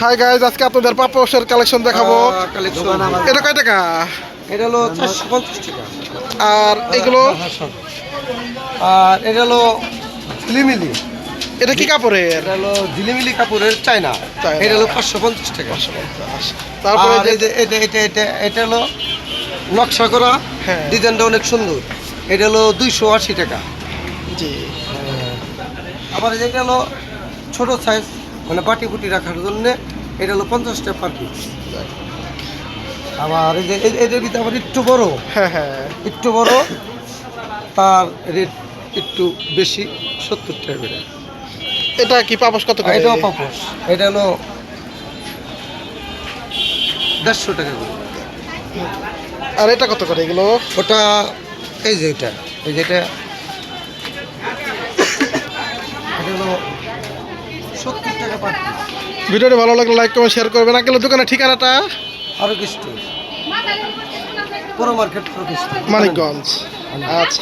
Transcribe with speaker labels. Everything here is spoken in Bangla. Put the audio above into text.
Speaker 1: হাই গাইজ, আজকে আপনাদের পাপোশের কালেকশন দেখাবো। এটা কয় টাকা?
Speaker 2: এটা হলো 450 টাকা।
Speaker 1: আর এগুলো?
Speaker 2: আর এটা হলো ঝিলিমিলি।
Speaker 1: এটা কি কাপড়ের?
Speaker 2: এটা হলো ঝিলিমিলি কাপড়ের চায়না। এটা হলো 550 টাকা।
Speaker 1: তারপরে
Speaker 2: আর এটা এটা এটা এটা হলো নকশা করা,
Speaker 1: হ্যাঁ।
Speaker 2: ডিজাইনটা অনেক সুন্দর। এটা হলো 280 টাকা।
Speaker 1: জি।
Speaker 2: আবার এটা হলো ছোট সাইজ, মানে পাটি পুটি রাখার জন্য। এটা হলো 50 টাকা পার পিস। আবার এই যে এটার ভিতরে আবার একটু বড়,
Speaker 1: হ্যাঁ হ্যাঁ।
Speaker 2: একটু বড়, তার রেট একটু বেশি, 70 টাকা করে।
Speaker 1: এটা কি পাপোশ কত করে?
Speaker 2: এটাও পাপোশ। এটা হলো 150 টাকা করে।
Speaker 1: আর এটা কত করে এগুলো?
Speaker 2: ওটা এই যে এটা, এই যেটা এটা হলো 70 টাকা পার পিস।
Speaker 1: ভিডিওটি ভালো লাগলে লাইক কমেন্ট শেয়ার করবেন। আঙ্কেল দোকানের ঠিকানাটা?
Speaker 2: আরো কিছু পুরো মার্কেট,
Speaker 1: মানিকগঞ্জ। আচ্ছা।